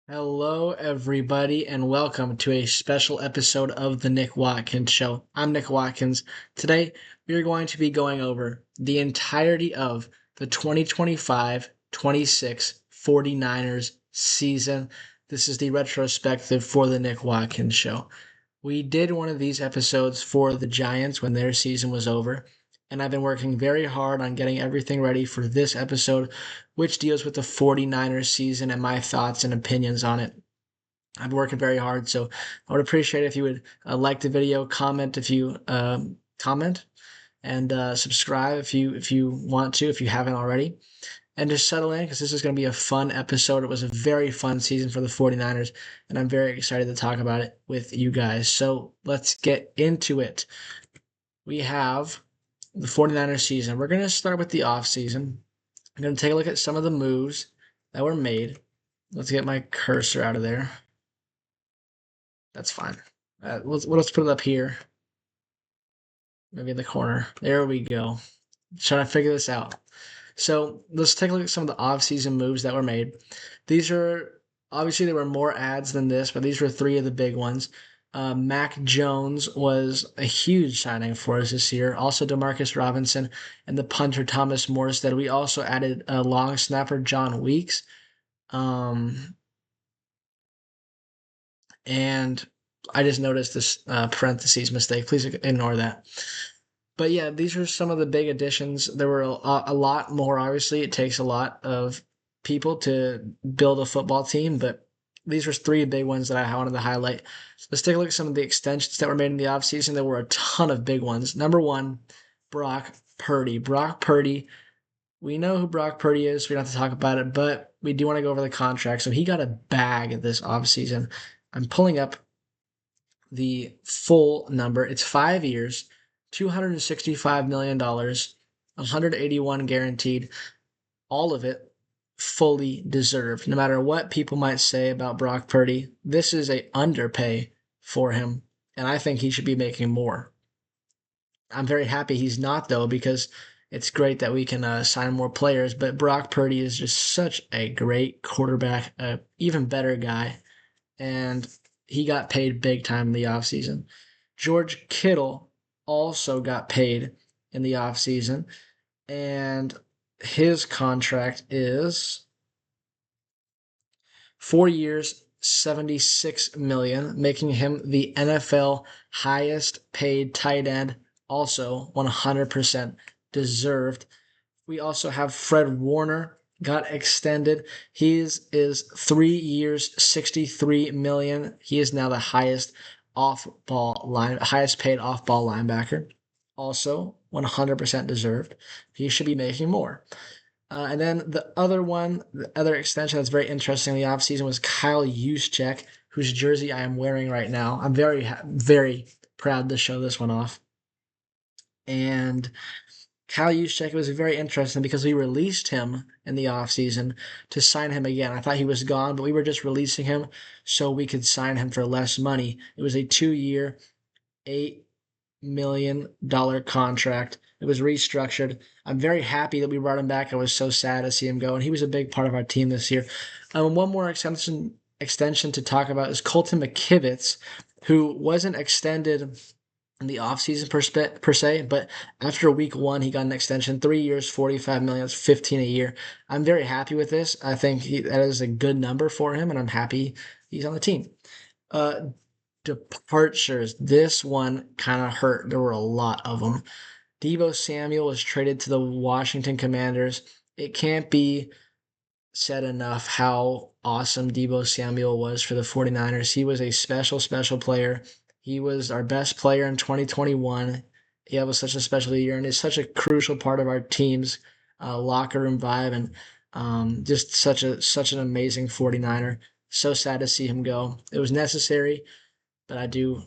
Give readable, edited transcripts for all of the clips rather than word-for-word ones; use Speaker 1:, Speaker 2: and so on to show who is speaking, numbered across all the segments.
Speaker 1: Hello, everybody, and welcome to a special episode of The Nick Watkins Show. I'm Nick Watkins. Today, we are going to be going over the entirety of the 2025-26 49ers season. This is the retrospective for The Nick Watkins Show. We did one of these episodes for the Giants when their season was over, and I've been working very hard on getting everything ready for this episode, which deals with the 49ers season and my thoughts and opinions on it. I've been working very hard, so I would appreciate it if you would like the video, comment if you comment, and subscribe if you want to, if you haven't already, and just settle in because this is going to be a fun episode. It was a very fun season for the 49ers, and I'm very excited to talk about it with you guys. So let's get into it. We have the 49ers season. We're going to start with the offseason. I'm going to take a look at some of the moves that were made. Let's get my cursor out of there. That's fine. Let's put it up here. Maybe in the corner. There we go. Trying to figure this out. So let's take a look at some of the off-season moves that were made. These are obviously there were more ads than this, but these were three of the big ones. Mac Jones was a huge signing for us this year. Also, Demarcus Robinson and the punter Thomas Morstead. We also added a long snapper John Weeks. And I just noticed this parentheses mistake. Please ignore that. But yeah, these are some of the big additions. There were a lot more. Obviously, it takes a lot of people to build a football team, but these were three big ones that I wanted to highlight. Let's take a look at some of the extensions that were made in the offseason. There were a ton of big ones. Number one, Brock Purdy. Brock Purdy, we know who Brock Purdy is. We don't have to talk about it, but we do want to go over the contract. So he got a bag this offseason. I'm pulling up the full number. It's 5 years, $265 million, 181 guaranteed, all of it fully deserved. No matter what people might say about Brock Purdy, this is a underpay for him, and I think he should be making more. I'm very happy he's not, though, because it's great that we can sign more players, but Brock Purdy is just such a great quarterback, an even better guy, and he got paid big time in the offseason. George Kittle also got paid in the offseason, and his contract is 4 years, 76 million, making him the NFL highest paid tight end, also 100% deserved. We also have Fred Warner got extended. His is 3 years, 63 million. He is now the highest highest paid off ball linebacker. Also 100% deserved. He should be making more. And then the other extension that's very interesting in the offseason was Kyle Juszczyk, whose jersey I am wearing right now. I'm very proud to show this one off. And Kyle Juszczyk was very interesting because we released him in the offseason to sign him again. I thought he was gone, but we were just releasing him so we could sign him for less money. It was a 2 year, $8 million contract. It was restructured. I'm very happy that we brought him back. I was so sad to see him go, and he was a big part of our team this year. One more extension to talk about is Colton McKivitz, who wasn't extended in the offseason per se, but after week one, he got an extension, 3 years, 45 million, that's 15 a year. I'm very happy with this. I think that is a good number for him, and I'm happy he's on the team. Uh, Departures. This one kind of hurt. There were a lot of them. Deebo Samuel was traded to the Washington Commanders. It can't be said enough how awesome Deebo Samuel was for the 49ers. He was a special player. He was our best player in 2021. He was such a special year and is such a crucial part of our team's locker room vibe and just such an amazing 49er. So sad to see him go. It was necessary, but I do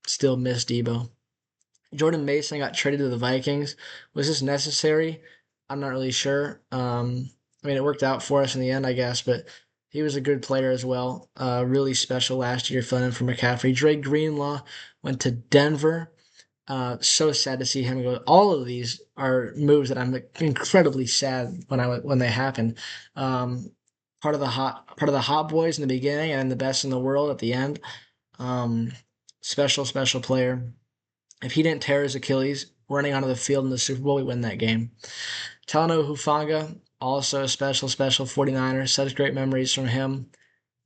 Speaker 1: still miss Debo. Jordan Mason got traded to the Vikings. Was this necessary? I'm not really sure. I mean, it worked out for us in the end, I guess, but he was a good player as well. Really special last year, filling in for McCaffrey. Dre Greenlaw went to Denver. So sad to see him go. All of these are moves that I'm incredibly sad when they happened. part of the hot boys in the beginning and the best in the world at the end. Um, special player. If he didn't tear his Achilles running onto the field in the Super Bowl, we win that game. Talanoa Hufanga, also a special 49er. Such great memories from him.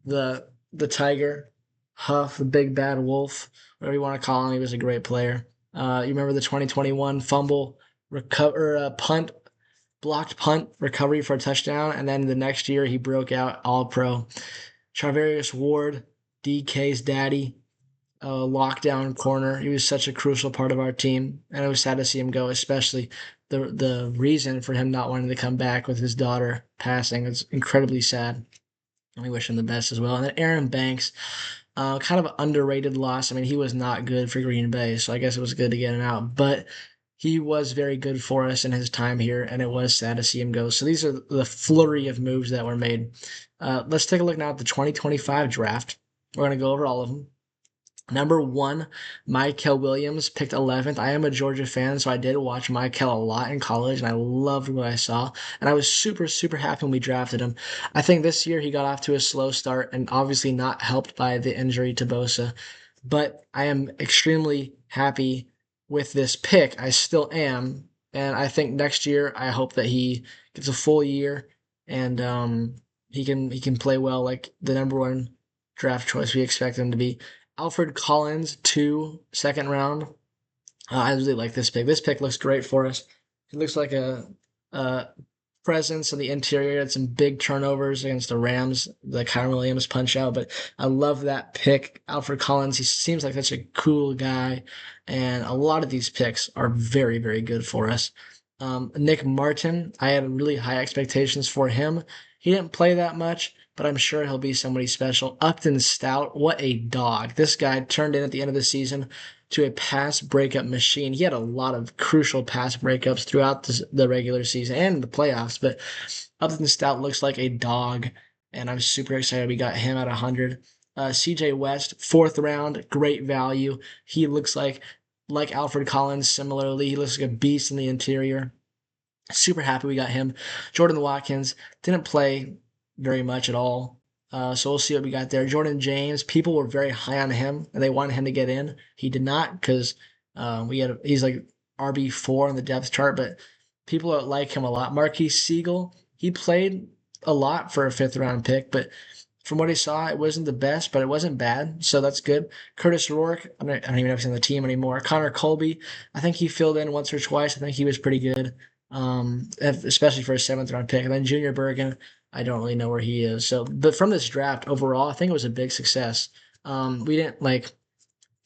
Speaker 1: The Tiger, Huff, the big bad wolf, whatever you want to call him. He was a great player. You remember the 2021 fumble recover punt blocked punt recovery for a touchdown, and then the next year he broke out All Pro. Charvarius Ward, DK's daddy, lockdown corner. He was such a crucial part of our team, and it was sad to see him go, especially the reason for him not wanting to come back with his daughter passing. It's incredibly sad. And we wish him the best as well. And then Aaron Banks, kind of underrated loss. I mean, he was not good for Green Bay, so I guess it was good to get him out. But he was very good for us in his time here, and it was sad to see him go. So these are the flurry of moves that were made. Let's take a look now at the 2025 draft. We're going to go over all of them. Number one, Michael Williams, picked 11th. I am a Georgia fan, so I did watch Michael a lot in college, and I loved what I saw. And I was super happy when we drafted him. I think this year he got off to a slow start, and obviously not helped by the injury to Bosa. But I am extremely happy with this pick. I still am, and I think next year I hope that he gets a full year and he can play well like the number one draft choice we expect him to be. Alfred Collins, 2 second round. I really like this pick. This pick looks great for us. It looks like a presence in the interior. Had some big turnovers against the Rams, the Kyren Williams punch out. But I love that pick. Alfred Collins, he seems like such a cool guy. And a lot of these picks are very good for us. Nick Martin, I had really high expectations for him. He didn't play that much, but I'm sure he'll be somebody special. Upton Stout, what a dog. This guy turned in at the end of the season to a pass breakup machine. He had a lot of crucial pass breakups throughout the regular season and the playoffs, but Upton Stout looks like a dog, and I'm super excited we got him at 100. CJ West, 4th round, great value. He looks like Alfred Collins, similarly. He looks like a beast in the interior. Super happy we got him. Jordan Watkins didn't play very much at all. So we'll see what we got there. Jordan James, people were very high on him and they wanted him to get in. He did not because he's like RB4 on the depth chart, but people like him a lot. Marquise Siegel, he played a lot for a 5th round pick, but from what I saw, it wasn't the best, but it wasn't bad, so that's good. Curtis Rourke, I don't even know if he's on the team anymore. Connor Colby, I think he filled in once or twice. I think he was pretty good, especially for a 7th round pick. And then Junior Bergen, I don't really know where he is. So, but from this draft overall, I think it was a big success. We didn't like,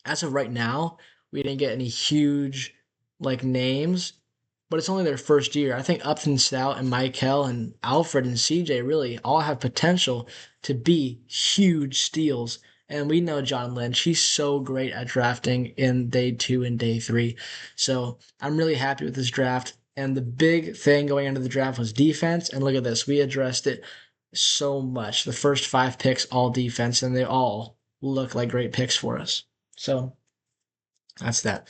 Speaker 1: as of right now, we didn't get any huge like names, but it's only their first year. I think Upton Stout and Michael and Alfred and CJ really all have potential to be huge steals. And we know John Lynch, he's so great at drafting in day two and day three. So I'm really happy with this draft. And the big thing going into the draft was defense. And look at this, we addressed it so much. The first 5 picks, all defense, and they all look like great picks for us. So that's that.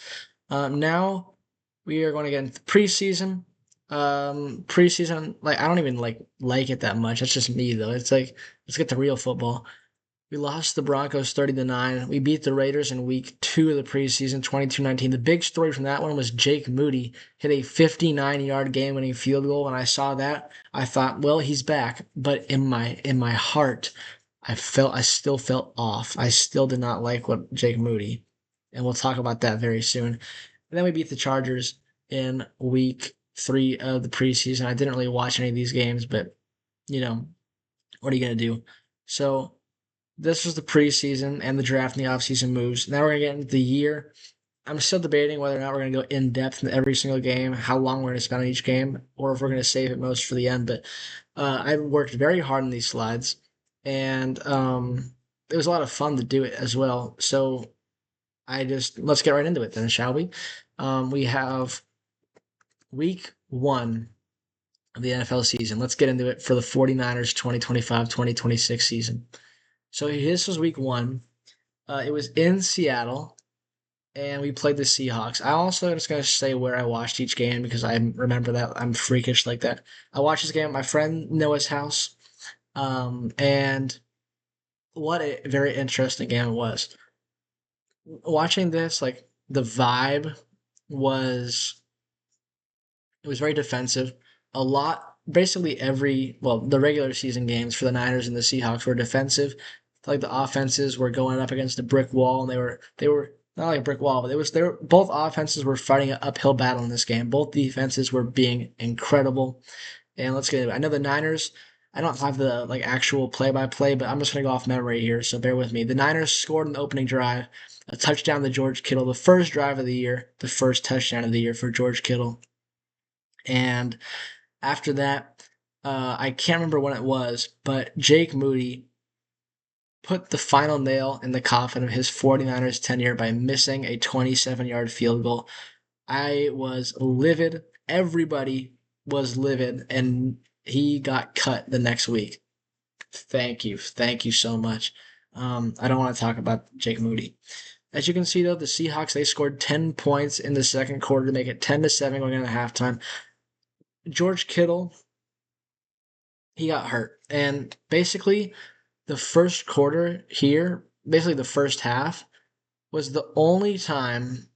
Speaker 1: Now we are going to get into preseason. Preseason, like I don't even like it that much. That's just me though. It's like let's get to real football. We lost the Broncos 30-9. We beat the Raiders in week 2 of the preseason, 22-19. The big story from that one was Jake Moody hit a 59-yard game-winning field goal. When I saw that, I thought, well, he's back. But in my heart, I still felt off. I still did not like what Jake Moody, and we'll talk about that very soon. And then we beat the Chargers in week 3 of the preseason. I didn't really watch any of these games, but you know, what are you gonna do? So this was the preseason and the draft and the offseason moves. Now we're going to get into the year. I'm still debating whether or not we're going to go in depth in every single game, how long we're going to spend on each game, or if we're going to save it most for the end. But I worked very hard on these slides, and it was a lot of fun to do it as well. So let's get right into it then, shall we? We have week 1 of the NFL season. Let's get into it for the 49ers 2025-2026 season. So this was week 1. It was in Seattle, and we played the Seahawks. I also just going to say where I watched each game because I remember that I'm freakish like that. I watched this game at my friend Noah's house. And what a very interesting game it was. Watching this, like the vibe was it was very defensive. A lot, basically the regular season games for the Niners and the Seahawks were defensive. Like the offenses were going up against a brick wall, and they were not like a brick wall, but they were both offenses were fighting an uphill battle in this game. Both defenses were being incredible. And let's get into it. I know the Niners. I don't have the like actual play by play, but I'm just gonna go off memory here, so bear with me. The Niners scored in the opening drive, a touchdown to George Kittle, the first drive of the year, the first touchdown of the year for George Kittle. And after that, I can't remember when it was, but Jake Moody put the final nail in the coffin of his 49ers tenure by missing a 27-yard field goal. I was livid. Everybody was livid, and he got cut the next week. Thank you. Thank you so much. I don't want to talk about Jake Moody. As you can see, though, the Seahawks, they scored 10 points in the second quarter to make it 10-7 going into halftime. George Kittle, he got hurt. And basically, the first quarter here, basically the first half, was the only time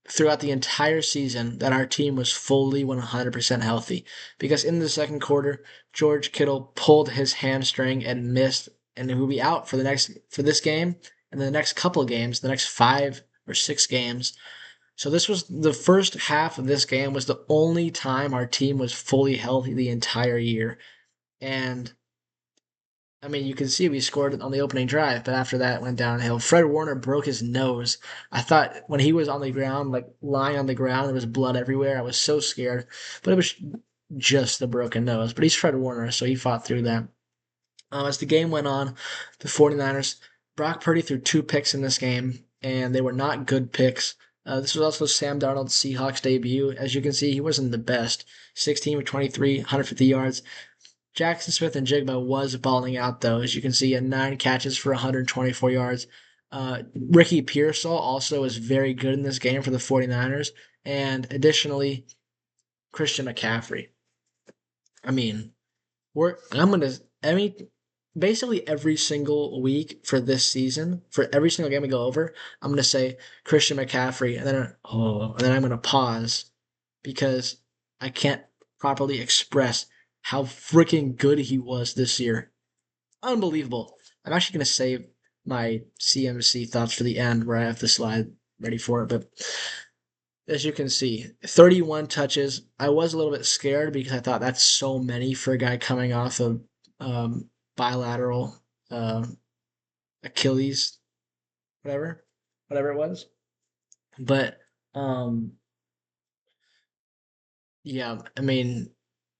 Speaker 1: throughout the entire season that our team was fully 100% healthy. Because in the second quarter, George Kittle pulled his hamstring and missed, and he will be out for this game and the next couple of games, the next 5 or 6 games. So this was the first half of this game was the only time our team was fully healthy the entire year. And I mean, you can see we scored on the opening drive, but after that it went downhill. Fred Warner broke his nose. I thought when he was on the ground, like lying on the ground, there was blood everywhere. I was so scared, but it was just the broken nose. But he's Fred Warner, so he fought through that. As the game went on, the 49ers, Brock Purdy threw 2 picks in this game, and they were not good picks. This was also Sam Darnold's Seahawks debut. As you can see, he wasn't the best. 16 for 23, 150 yards. Jackson Smith-Njigba was balling out, though. As you can see, he had 9 catches for 124 yards. Ricky Pearsall also was very good in this game for the 49ers. And additionally, Christian McCaffrey. I mean, I mean, basically every single week for this season, for every single game we go over, I'm going to say Christian McCaffrey, and then I'm going to pause because I can't properly express how freaking good he was this year. Unbelievable. I'm actually going to save my CMC thoughts for the end where I have the slide ready for it. But as you can see, 31 touches. I was a little bit scared because I thought that's so many for a guy coming off of bilateral Achilles, whatever it was. But yeah, I mean,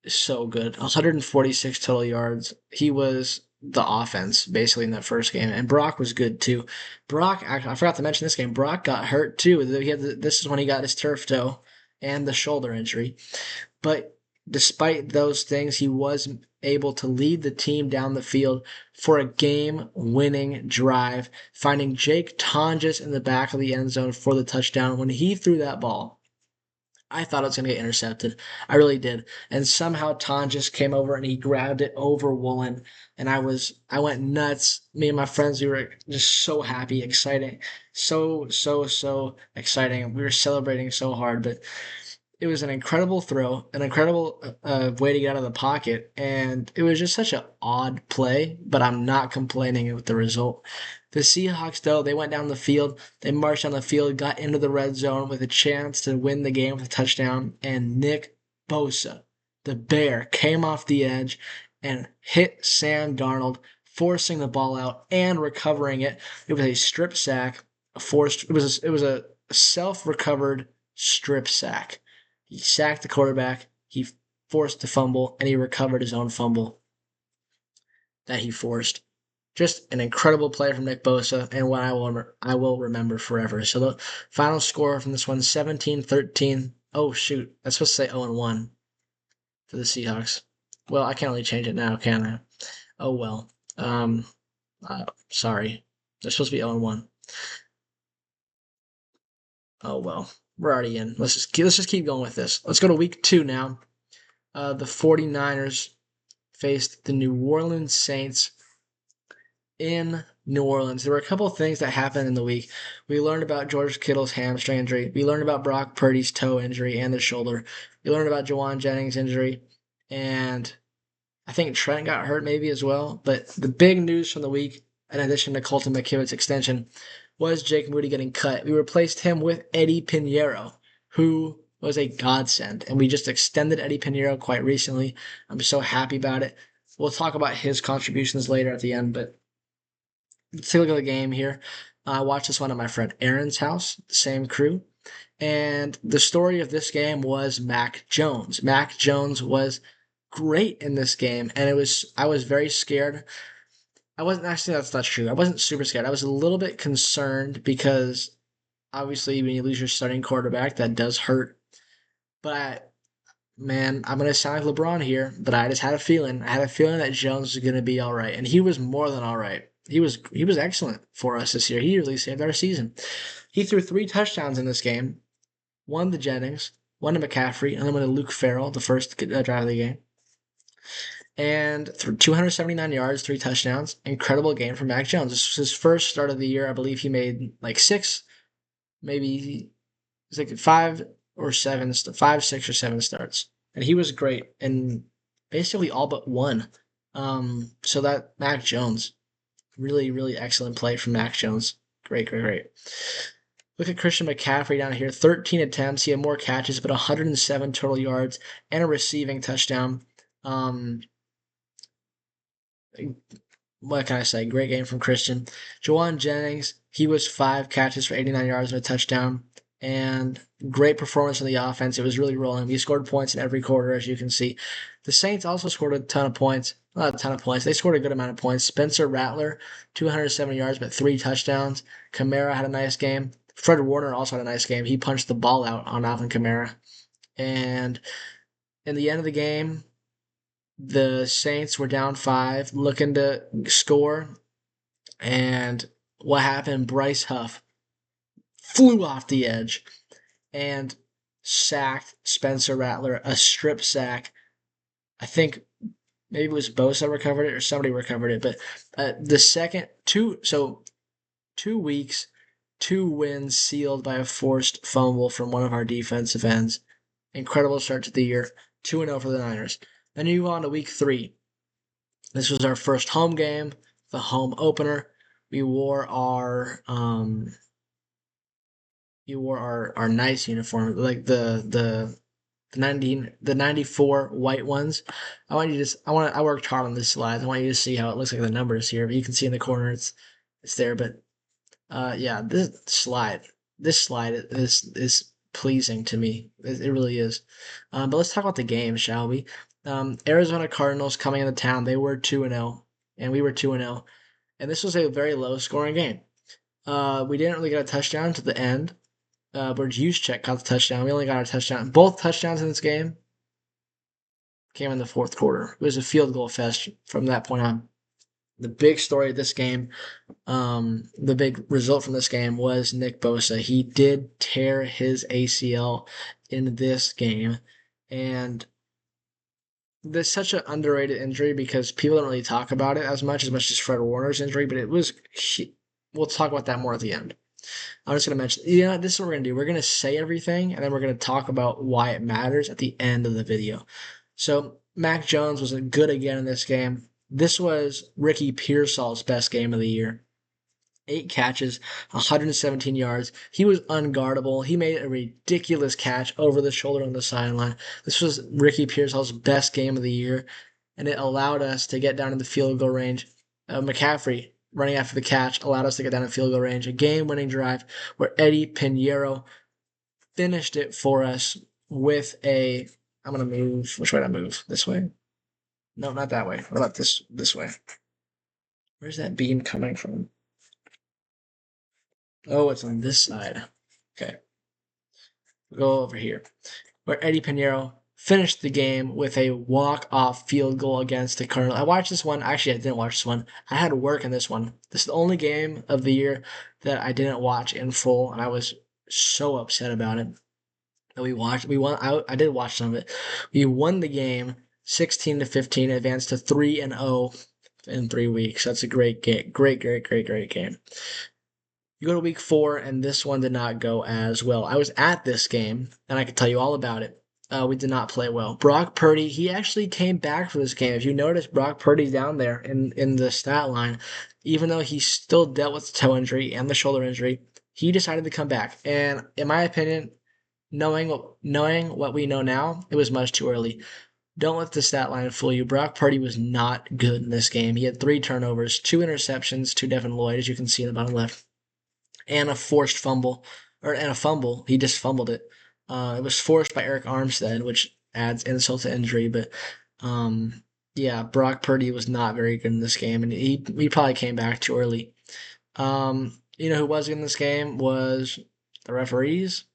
Speaker 1: so good. 146 total yards. He was the offense basically in that first game, and Brock was good too. Brock, actually, I forgot to mention this game. Brock got hurt too. This is when he got his turf toe and the shoulder injury. But despite those things, he was able to lead the team down the field for a game-winning drive, finding Jake Tonjes in the back of the end zone for the touchdown. When he threw that ball, I thought it was going to get intercepted. I really did. And somehow Ton just came over and he grabbed it over Woolen. And I went nuts. Me and my friends, we were just so happy, exciting. So exciting. We were celebrating so hard. But it was an incredible throw, an incredible way to get out of the pocket, and it was just such an odd play, but I'm not complaining with the result. The Seahawks, though, they went down the field, they marched down the field, got into the red zone with a chance to win the game with a touchdown, and Nick Bosa, the Bear, came off the edge and hit Sam Darnold, forcing the ball out and recovering it. It was a strip sack, it was a self-recovered strip sack. He sacked the quarterback. He forced the fumble, and he recovered his own fumble that he forced. Just an incredible play from Nick Bosa, and one I will remember forever. So the final score from this one, 17-13. Oh, shoot. That's supposed to say 0-1 for the Seahawks. Well, I can't really change it now, can I? Oh, well. Sorry. They're supposed to be 0-1. Oh, well. We're already in. Let's just keep going with this. Let's go to week 2 now. The 49ers faced the New Orleans Saints in New Orleans. There were a couple of things that happened in the week. We learned about George Kittle's hamstring injury. We learned about Brock Purdy's toe injury and the shoulder. We learned about Jawan Jennings' injury. And I think Trent got hurt maybe as well. But the big news from the week, in addition to Colton McKivitt's extension, was Jake Moody getting cut. We replaced him with Eddie Pinheiro, who was a godsend. And we just extended Eddie Pinheiro quite recently. I'm so happy about it. We'll talk about his contributions later at the end, but let's take a look at the game here. I watched this one at my friend Aaron's house, the same crew. And the story of this game was Mac Jones. Mac Jones was great in this game, and I was very scared. I wasn't actually that's not true. I wasn't super scared. I was a little bit concerned because obviously when you lose your starting quarterback, that does hurt. But man, I'm gonna sound like LeBron here, but I just had a feeling. I had a feeling that Jones was gonna be all right, and he was more than all right. He was excellent for us this year. He really saved our season. He threw 3 touchdowns in this game, one to Jennings, one to McCaffrey, and then one to Luke Farrell, the first drive of the game. And 279 yards, 3 touchdowns. Incredible game for Mac Jones. This was his first start of the year. I believe he made like 6, maybe it's like 5 or 7, 5, 6 or 7 starts. And he was great and basically all but one. So that Mac Jones, really, really excellent play from Mac Jones. Great, great, great. Look at Christian McCaffrey down here. 13 attempts. He had more catches, but 107 total yards and a receiving touchdown. What can I say? Great game from Christian. Jawan Jennings, he was 5 catches for 89 yards and a touchdown. And great performance in the offense. It was really rolling. We scored points in every quarter, as you can see. The Saints also scored a ton of points. Not a ton of points. They scored a good amount of points. Spencer Rattler, 207 yards, but 3 touchdowns. Kamara had a nice game. Fred Warner also had a nice game. He punched the ball out on Alvin Kamara. And in the end of the game, the Saints were down 5, looking to score. And what happened? Bryce Huff flew off the edge and sacked Spencer Rattler, a strip sack. I think maybe it was Bosa recovered it or somebody recovered it. But the second 2 weeks, 2 wins sealed by a forced fumble from one of our defensive ends. Incredible start to the year. 2-0 for the Niners. Then you move on to week 3. This was our first home game, the home opener. We wore our nice uniform, like the 94 white ones. I worked hard on this slide. I want you to see how it looks like the numbers here. But you can see in the corner it's there. But yeah, this slide is pleasing to me. It really is. But let's talk about the game, shall we? Arizona Cardinals coming into town. They were 2-0, and we were 2-0, and this was a very low-scoring game. We didn't really get a touchdown to the end. But Juszczyk caught the touchdown. We only got a touchdown. Both touchdowns in this game came in the fourth quarter. It was a field goal fest from that point on. The big story of this game, the big result from this game was Nick Bosa. He did tear his ACL in this game, and this is such an underrated injury because people don't really talk about it as much as Fred Warner's injury, but we'll talk about that more at the end. I'm just going to mention, this is what we're going to do. We're going to say everything, and then we're going to talk about why it matters at the end of the video. So, Mac Jones was good again in this game. This was Ricky Pearsall's best game of the year. 8 catches, 117 yards. He was unguardable. He made a ridiculous catch over the shoulder on the sideline. This was Ricky Pearsall's best game of the year, and it allowed us to get down in the field goal range. McCaffrey running after the catch allowed us to get down in field goal range. A game-winning drive where Eddie Pinheiro finished it for us with a... I'm going to move... Which way did I move? This way? No, not that way. What about this way? Where's that beam coming from? Oh, it's on this side. Okay. We'll go over here. Where Eddie Pinheiro finished the game with a walk-off field goal against the Cardinals. I watched this one. Actually, I didn't watch this one. I had work in this one. This is the only game of the year that I didn't watch in full, and I was so upset about it. That we won. I did watch some of it. We won the game 16-15, advanced to 3-0 in 3 weeks. That's a great game. Great game. You go to week 4, and this one did not go as well. I was at this game, and I can tell you all about it. We did not play well. Brock Purdy, he actually came back for this game. If you notice, Brock Purdy's down there in the stat line, even though he still dealt with the toe injury and the shoulder injury, he decided to come back. And in my opinion, knowing what we know now, it was much too early. Don't let the stat line fool you. Brock Purdy was not good in this game. He had 3 turnovers, 2 interceptions to Devin Lloyd, as you can see in the bottom left, and a forced fumble, and a fumble. He just fumbled it. It was forced by Eric Armstead, which adds insult to injury. But um, yeah, Brock Purdy was not very good in this game, and he probably came back too early. You know who was in this game was the referees,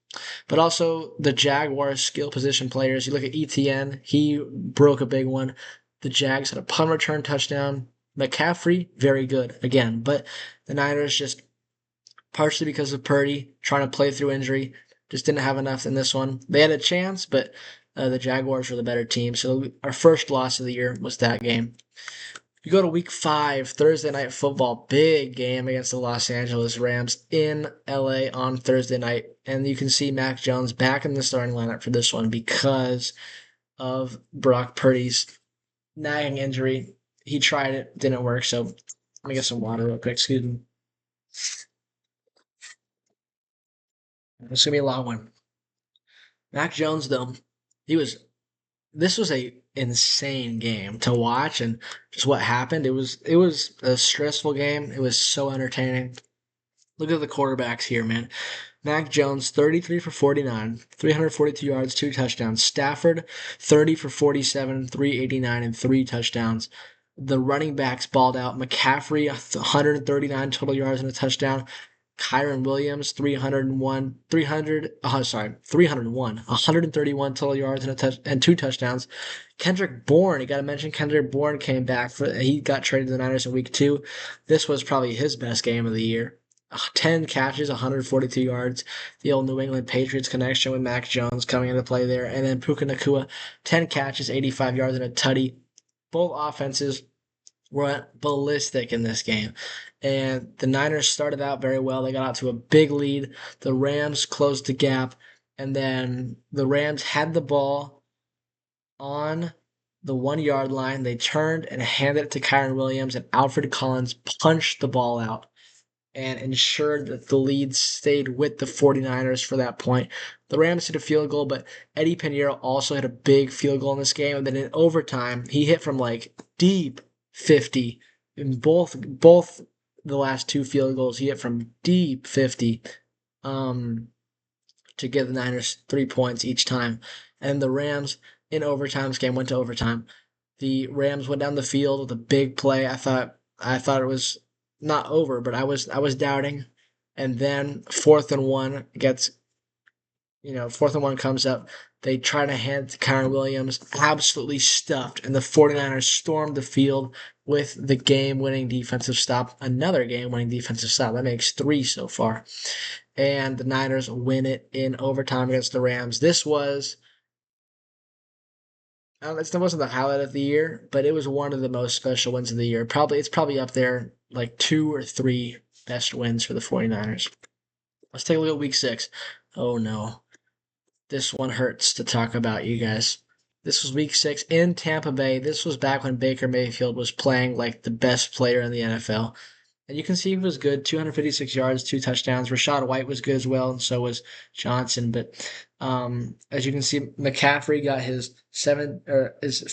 Speaker 1: but also the Jaguars skill position players. You look at ETN, he broke a big one. The Jags had a punt return touchdown. McCaffrey, very good again, but the Niners just partially because of Purdy trying to play through injury. Just didn't have enough in this one. They had a chance, but the Jaguars were the better team. So our first loss of the year was that game. You go to week 5, Thursday night football, big game against the Los Angeles Rams in LA on Thursday night. And you can see Mac Jones back in the starting lineup for this one because of Brock Purdy's nagging injury. He tried it, didn't work. So let me get some water real quick. Excuse me. It's gonna be a long one. Mac Jones, though, he was. This was a insane game to watch, and just what happened. It was a stressful game. It was so entertaining. Look at the quarterbacks here, man. Mac Jones, 33 for 49, 342 yards, 2 touchdowns. Stafford, 30 for 47, 389, and 3 touchdowns. The running backs balled out. McCaffrey, 139 total yards and a touchdown. Kyron Williams, 301, 131 total yards and 2 touchdowns. Kendrick Bourne, you got to mention Kendrick Bourne came back. He got traded to the Niners in week 2. This was probably his best game of the year. 10 catches, 142 yards. The old New England Patriots connection with Mac Jones coming into play there. And then Puka Nakua, 10 catches, 85 yards, and a tutty. Both offenses went ballistic in this game. And the Niners started out very well. They got out to a big lead. The Rams closed the gap. And then the Rams had the ball on the 1 yard line. They turned and handed it to Kyron Williams, and Alfred Collins punched the ball out and ensured that the lead stayed with the 49ers for that point. The Rams hit a field goal, but Eddie Pinheiro also hit a big field goal in this game. And then in overtime, he hit from like deep 50. In both the last 2 field goals, he hit from deep 50 um, to give the Niners 3 points each time. And the Rams in overtime, this game went to overtime. The Rams went down the field with a big play. I thought it was not over, but I was doubting. And then 4th and 1 gets, 4th and 1 comes up. They try to hand it to Kyron Williams, absolutely stuffed, and the 49ers stormed the field with the game-winning defensive stop. Another game-winning defensive stop. That makes 3 so far. And the Niners win it in overtime against the Rams. This was it wasn't the highlight of the year, but it was one of the most special wins of the year. It's probably up there like 2 or 3 best wins for the 49ers. Let's take a look at week 6. Oh no. This one hurts to talk about, you guys. This was week 6 in Tampa Bay. This was back when Baker Mayfield was playing like the best player in the NFL. And you can see he was good, 256 yards, 2 touchdowns. Rashad White was good as well, and so was Johnson. But as you can see, McCaffrey got his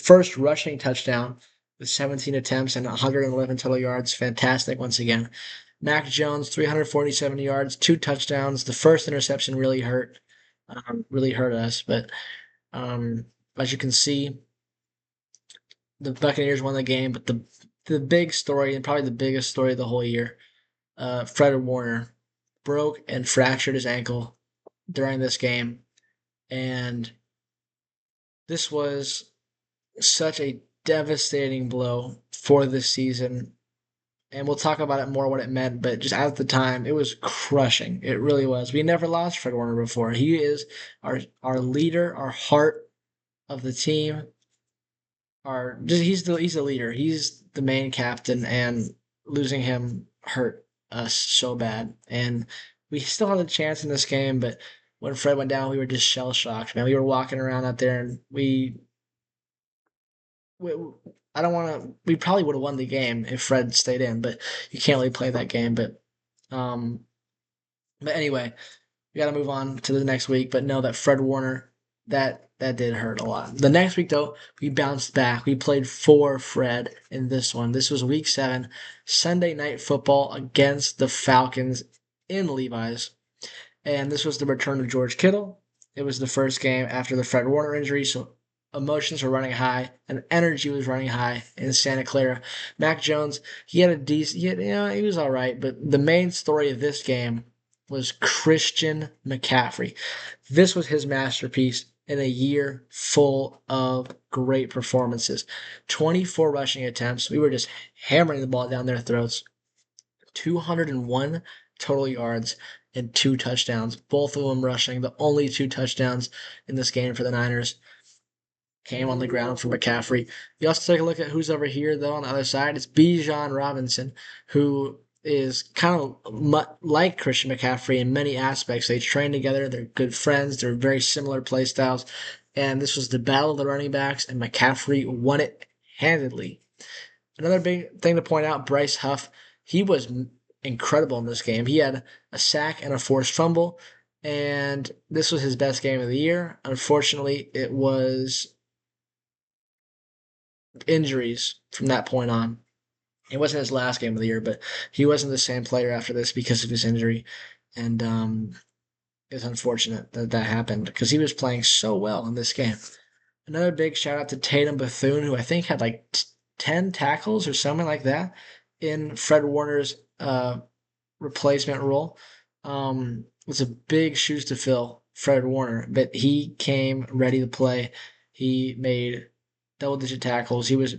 Speaker 1: first rushing touchdown with 17 attempts and 111 total yards. Fantastic once again. Mac Jones, 347 yards, 2 touchdowns. The first interception really hurt us. But as you can see, the Buccaneers won the game. But the big story, and probably the biggest story of the whole year, Fred Warner broke and fractured his ankle during this game. And this was such a devastating blow for this season. And we'll talk about it more, what it meant, but just at the time, it was crushing. It really was. We never lost Fred Warner before. He is our leader, our heart of the team. are just he's the leader. He's the main captain, and losing him hurt us so bad. And we still had a chance in this game, but when Fred went down, we were just shell shocked, man. We were walking around out there, and we I don't want to. We probably would have won the game if Fred stayed in, but you can't really play that game. Um, but anyway, we got to move on to the next week. But know that Fred Warner, that did hurt a lot. The next week though, we bounced back. We played for Fred in this one. This was week 7, Sunday night football against the Falcons in Levi's, and this was the return of George Kittle. It was the first game after the Fred Warner injury, so emotions were running high and energy was running high in Santa Clara. Mac Jones, he had a decent, he was all right, but the main story of this game was Christian McCaffrey. This was his masterpiece in a year full of great performances. 24 rushing attempts. We were just hammering the ball down their throats. 201 total yards and 2 touchdowns, both of them rushing. The only 2 touchdowns in this game for the Niners came on the ground for McCaffrey. You also take a look at who's over here, though, on the other side. It's Bijan Robinson, who is kind of like Christian McCaffrey in many aspects. They train together, they're good friends, they're very similar play styles. And this was the battle of the running backs, and McCaffrey won it handedly. Another big thing to point out, Bryce Huff, he was incredible in this game. He had a sack and a forced fumble, and this was his best game of the year. Unfortunately, it was injuries from that point on. It wasn't his last game of the year, but he wasn't the same player after this because of his injury, and it's unfortunate that that happened because he was playing so well in this game. Another big shout out to Tatum Bethune, who I think had like 10 tackles or something like that in Fred Warner's replacement role. It's a big shoes to fill, Fred Warner, but he came ready to play. He made double digit tackles. He was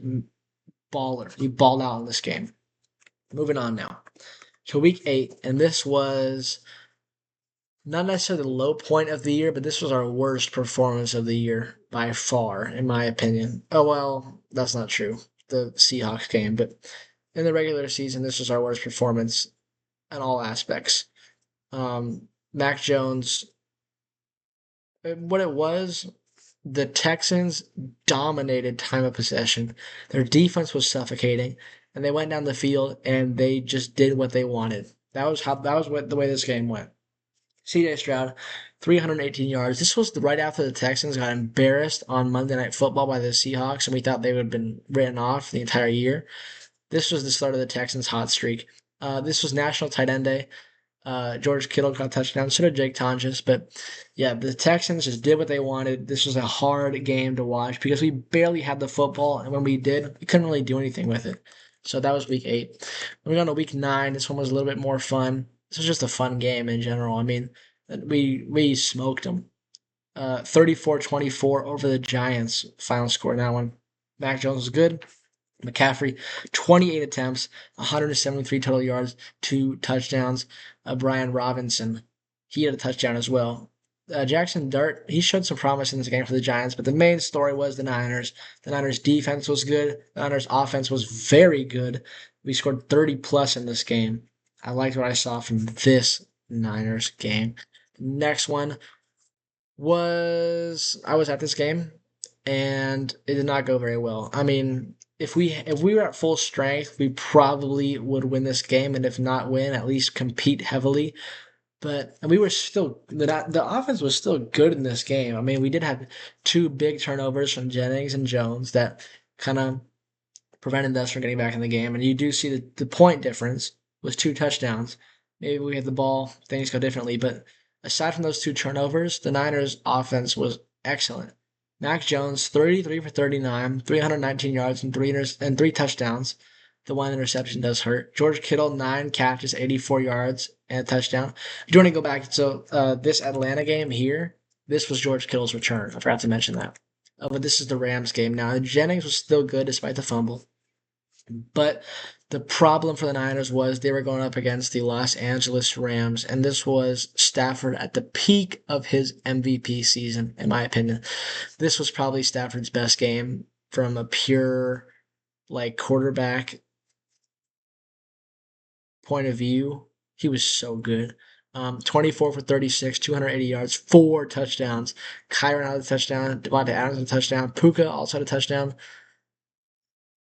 Speaker 1: baller. He balled out in this game. Moving on now to week 8, and this was not necessarily the low point of the year, but this was our worst performance of the year by far, in my opinion. Oh, well, that's not true. The Seahawks game, but in the regular season, this was our worst performance in all aspects. Mac Jones, what it was, the Texans dominated time of possession. Their defense was suffocating, and they went down the field and they just did what they wanted. That was the way this game went. CJ Stroud, 318 yards. This was right after the Texans got embarrassed on Monday Night Football by the Seahawks, and we thought they would have been written off the entire year. This was the start of the Texans' hot streak. This was National Tight End Day. George Kittle got a touchdown, so did Jake Tonjes. But yeah, the Texans just did what they wanted. This was a hard game to watch because we barely had the football, and when we did, we couldn't really do anything with it. So that was week 8. Moving on to week 9, this one was a little bit more fun. This was just a fun game in general. I mean, we smoked them. 34-24 over the Giants. Final score in that one. Mac Jones was good. McCaffrey, 28 attempts, 173 total yards, 2 touchdowns. Brian Robinson, he had a touchdown as well. Jackson Dart, he showed some promise in this game for the Giants, but the main story was the Niners. The Niners' defense was good. The Niners' offense was very good. We scored 30 plus in this game. I liked what I saw from this Niners game. Next one was I was at this game and it did not go very well. I mean, if we were at full strength, we probably would win this game, and if not win, at least compete heavily. But and we were still the offense was still good in this game. I mean, we did have 2 big turnovers from Jennings and Jones that kind of prevented us from getting back in the game. And you do see the point difference was 2 touchdowns. Maybe we had the ball, things go differently. But aside from those 2 turnovers, the Niners' offense was excellent. Mac Jones, 33 for 39, 319 yards and 3 touchdowns. The one interception does hurt. George Kittle, 9 catches, 84 yards and a touchdown. I do want to go back. So this Atlanta game here, this was George Kittle's return. I forgot to mention that. But this is the Rams game now. Jennings was still good despite the fumble. But the problem for the Niners was they were going up against the Los Angeles Rams, and this was Stafford at the peak of his MVP season, in my opinion. This was probably Stafford's best game from a pure like quarterback point of view. He was so good. 24 for 36, 280 yards, 4 touchdowns. Kyron had a touchdown. Devontae Adams had a touchdown. Puka also had a touchdown.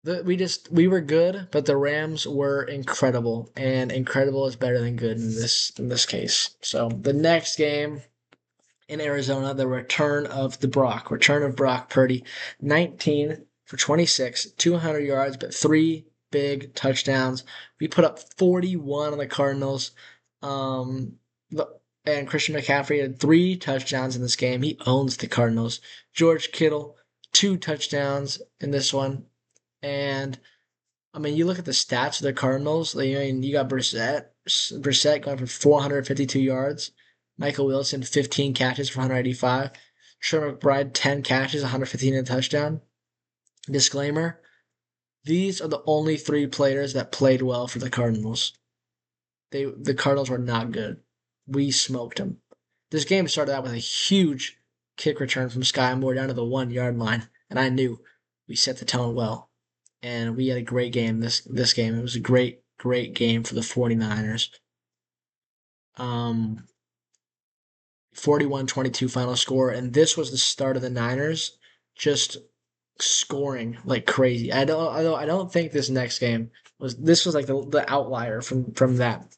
Speaker 1: We were good, but the Rams were incredible, and incredible is better than good in this case. So the next game in Arizona, the return of Brock Purdy, 19 for 26, 200 yards, but 3 big touchdowns. We put up 41 on the Cardinals. Um, and Christian McCaffrey had 3 touchdowns in this game. He owns the Cardinals. George Kittle, 2 touchdowns in this one. And I mean, you look at the stats of the Cardinals. Like, I mean, you got Brissett going for 452 yards. Michael Wilson, 15 catches for 185. Trey McBride, 10 catches, 115 and a touchdown. Disclaimer: these are the only 3 players that played well for the Cardinals. The Cardinals were not good. We smoked them. This game started out with a huge kick return from Sky Moore down to the 1 yard line, and I knew we set the tone well. And we had a great game this game. It was a great game for the 49ers. 41-22 final score, and this was the start of the Niners just scoring like crazy. I don't think this next game was like the outlier from that.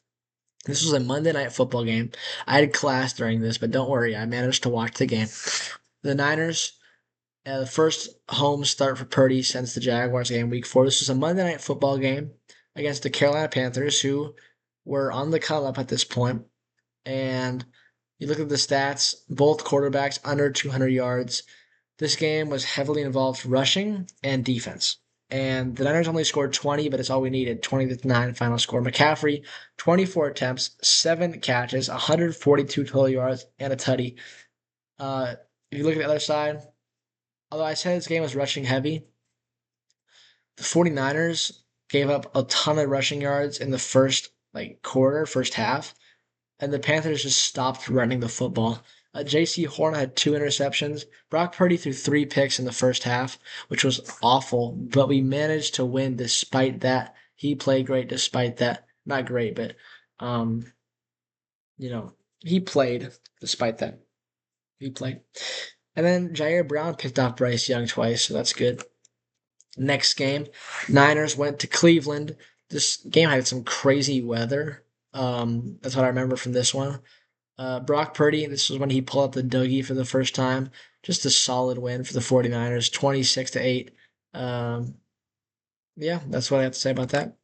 Speaker 1: This was a Monday Night Football game. I had class during this, but don't worry, I managed to watch the game. The Niners, the first home start for Purdy since the Jaguars game week 4. This was a Monday Night Football game against the Carolina Panthers, who were on the come up at this point. And you look at the stats, both quarterbacks under 200 yards. This game was heavily involved rushing and defense. And the Niners only scored 20, but it's all we needed. 20-9 final score. McCaffrey, 24 attempts, 7 catches, 142 total yards, and a tutty. If you look at the other side, although I said this game was rushing heavy, the 49ers gave up a ton of rushing yards in the first first half, and the Panthers just stopped running the football. J.C. Horn had 2 interceptions. Brock Purdy threw 3 picks in the first half, which was awful, but we managed to win despite that. He played great despite that. Not great, but he played despite that. He played. And then Jair Brown picked off Bryce Young twice, so that's good. Next game, Niners went to Cleveland. This game had some crazy weather. That's what I remember from this one. Brock Purdy, this was when he pulled out the Dougie for the first time. Just a solid win for the 49ers, 26-8. Yeah, that's what I have to say about that.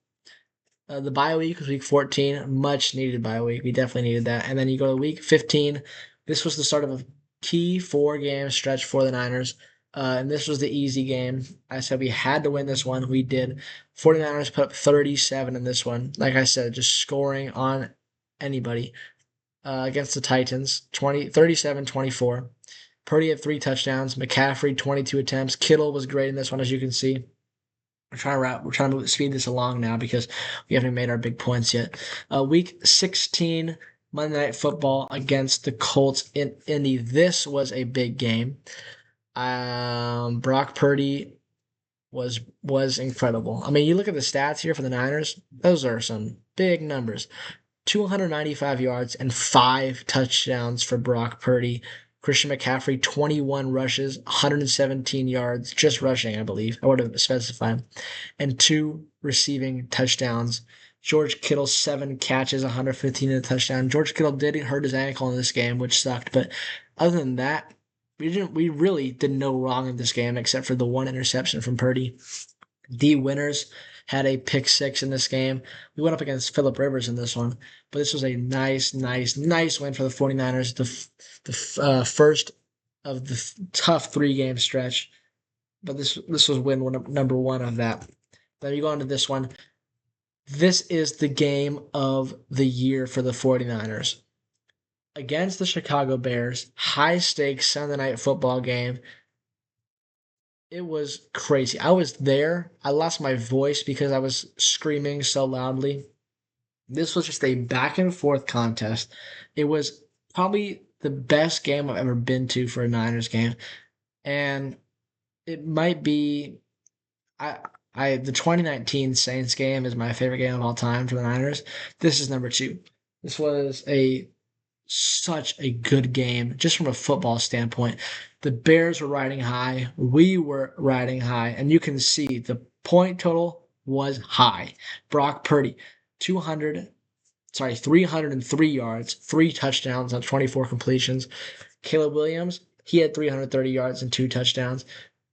Speaker 1: The bye week was week 14, much needed bye week. We definitely needed that. And then you go to week 15. This was the start of a key 4-game stretch for the Niners. And this was the easy game. I said we had to win this one. We did. 49ers put up 37 in this one. Like I said, just scoring on anybody. Against the Titans, 37-24. Purdy had 3 touchdowns. McCaffrey, 22 attempts. Kittle was great in this one, as you can see. We're trying to speed this along now because we haven't made our big points yet. Week 16, Monday Night Football against the Colts in Indy. This was a big game. Brock Purdy was incredible. I mean, you look at the stats here for the Niners; those are some big numbers. 295 yards and 5 touchdowns for Brock Purdy. Christian McCaffrey, 21 rushes, 117 yards, just rushing, I believe. I would have specified. And 2 receiving touchdowns. George Kittle, 7 catches, 115 in a touchdown. George Kittle did hurt his ankle in this game, which sucked. But other than that, we really did no wrong in this game except for the 1 interception from Purdy. D. Winters had a pick 6 in this game. We went up against Phillip Rivers in this one, but this was a nice win for the 49ers. The first of the tough 3-game stretch, but this was number 1 of that. Then you go on to this one. This is the game of the year for the 49ers. Against the Chicago Bears, high stakes Sunday night football game. It was crazy. I was there. I lost my voice because I was screaming so loudly. This was just a back and forth contest. It was probably the best game I've ever been to for a Niners game. And it might be I the 2019 Saints game is my favorite game of all time for the Niners. This is number two. This was a such a good game just from a football standpoint. The Bears were riding high, we were riding high, and you can see the point total was high. Brock Purdy, 303 yards, three touchdowns on 24 completions. Caleb Williams, he had 330 yards and two touchdowns.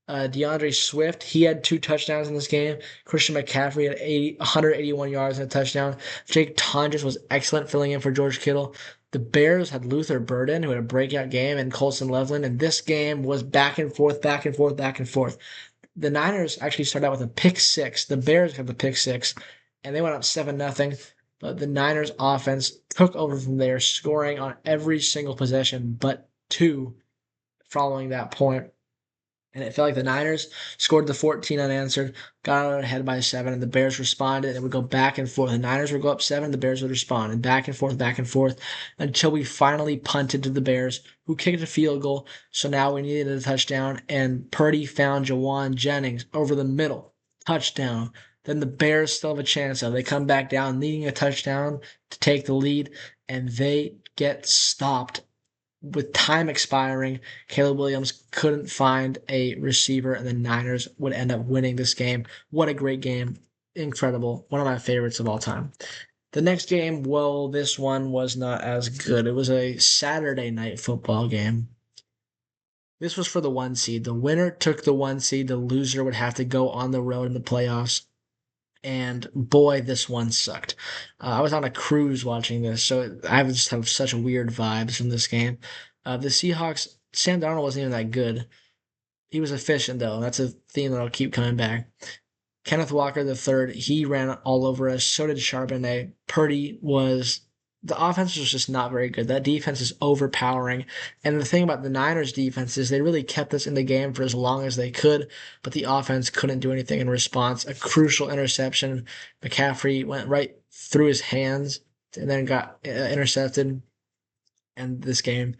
Speaker 1: DeAndre Swift, he had two touchdowns in this game. Christian McCaffrey had 181 yards and a touchdown. Jake Tonjes was excellent filling in for George Kittle. The Bears had Luther Burden, who had a breakout game, and Colson Loveland, and this game was back and forth, back and forth, back and forth. The Niners actually started out with a pick six. The Bears had the pick six, and they went up 7-0. But the Niners offense took over from there, scoring on every single possession but two following that point. And it felt like the Niners scored the 14 unanswered, got out ahead by 7, and the Bears responded, and it would go back and forth. The Niners would go up 7, the Bears would respond, and back and forth, until we finally punted to the Bears, who kicked a field goal. So now we needed a touchdown, and Purdy found Jawan Jennings over the middle. Touchdown. Then the Bears still have a chance, though. They come back down, needing a touchdown to take the lead, and they get stopped with time expiring. Caleb Williams couldn't find a receiver, and the Niners would end up winning this game. What a great game. Incredible. One of my favorites of all time. The next game, well, this one was not as good. It was a Saturday night football game. This was for the one seed. The winner took the one seed. The loser would have to go on the road in the playoffs. And boy, this one sucked. I was on a cruise watching this, so I just have such weird vibes from this game. The Seahawks, Sam Darnold wasn't even that good. He was efficient, though. That's a theme that'll keep coming back. Kenneth Walker the third, he ran all over us. So did Charbonnet. Purdy was the offense was just not very good. That defense is overpowering. And the thing about the Niners defense is they really kept us in the game for as long as they could, but the offense couldn't do anything in response. A crucial interception. McCaffrey went right through his hands and then got intercepted. And this game,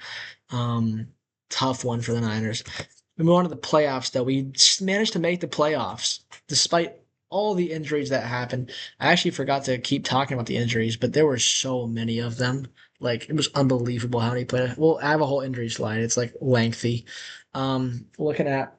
Speaker 1: um, tough one for the Niners. We move on to the playoffs, though. We managed to make the playoffs despite all the injuries that happened. I actually forgot to keep talking about the injuries, but there were so many of them. Like, it was unbelievable how many players. Well, I have a whole injury slide. It's like lengthy. Looking at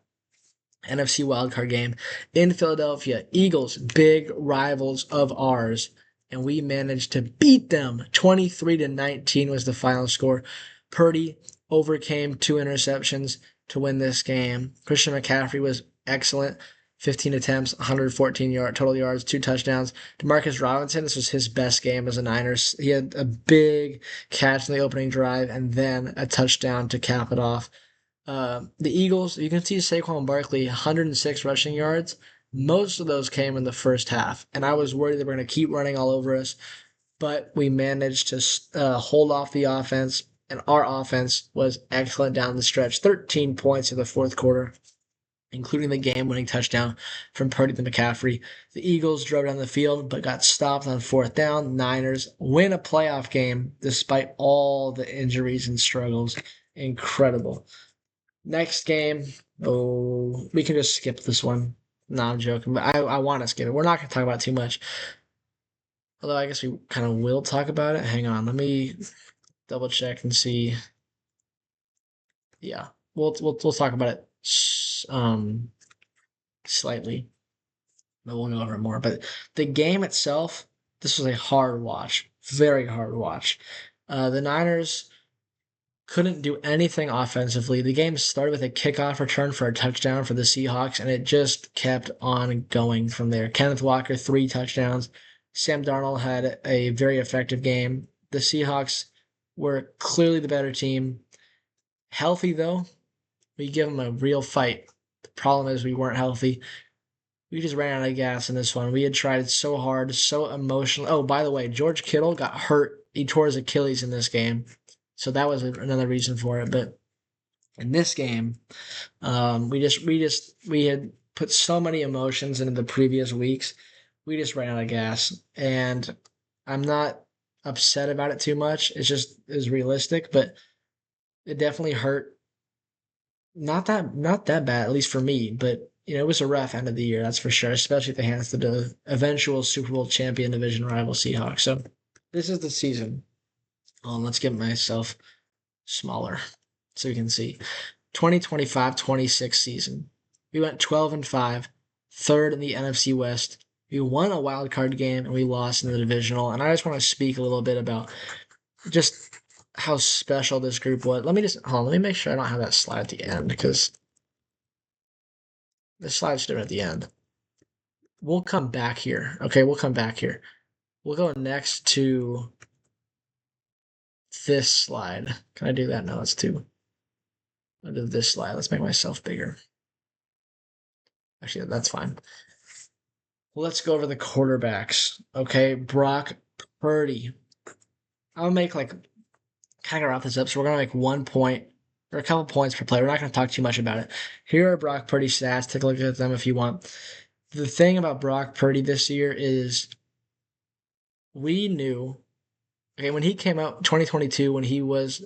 Speaker 1: NFC wildcard game in Philadelphia, Eagles, big rivals of ours, and we managed to beat them. 23-19 was the final score. Purdy overcame two interceptions to win this game. Christian McCaffrey was excellent. 15 attempts, 114 total yards, two touchdowns. Demarcus Robinson, this was his best game as a Niners. He had a big catch in the opening drive and then a touchdown to cap it off. The Eagles, you can see Saquon Barkley, 106 rushing yards. Most of those came in the first half, and I was worried they were going to keep running all over us, but we managed to hold off the offense, and our offense was excellent down the stretch. 13 points in the fourth quarter, including the game-winning touchdown from Purdy to McCaffrey. The Eagles drove down the field, but got stopped on fourth down. Niners win a playoff game despite all the injuries and struggles. Incredible. Next game, oh, we can just skip this one. No, I'm joking, but I want to skip it. We're not going to talk about it too much. Although I guess we kind of will talk about it. Hang on, let me double check and see. Yeah, we'll talk about it slightly. But we'll go over it more. But the game itself, this was a hard watch, very hard watch. The Niners couldn't do anything offensively. The game started with a kickoff return for a touchdown for the Seahawks, and it just kept on going from there. Kenneth Walker, three touchdowns. Sam Darnold had a very effective game. The Seahawks were clearly the better team. Healthy, though, we give them a real fight. The problem is we weren't healthy. We just ran out of gas in this one. We had tried so hard, so emotional. Oh, by the way, George Kittle got hurt. He tore his Achilles in this game. So that was another reason for it. But in this game, we had put so many emotions into the previous weeks. We just ran out of gas, and I'm not upset about it too much. It's just is realistic, but it definitely hurt not that bad, at least for me. But it was a rough end of the year, that's for sure. Especially at the hands of the eventual Super Bowl champion division rival Seahawks. So this is the season. Let's get myself smaller so you can see. 2025-26 season. We went 12-5, third in the NFC West. We won a wild card game and we lost in the divisional. And I just want to speak a little bit about just how special this group was. Let me just hold on, let me make sure I don't have that slide at the end because the slide's different at the end. We'll come back here. Okay, we'll come back here. We'll go next to this slide. Can I do that? No, it's too. I'll do this slide. Let's make myself bigger. Actually, that's fine. Well, let's go over the quarterbacks. Okay, Brock Purdy. I'll make kind of wrap this up. So we're gonna make 1 point or a couple points per play. We're not gonna talk too much about it. Here are Brock Purdy stats. Take a look at them if you want. The thing about Brock Purdy this year is we knew, okay, when he came out 2022, when he was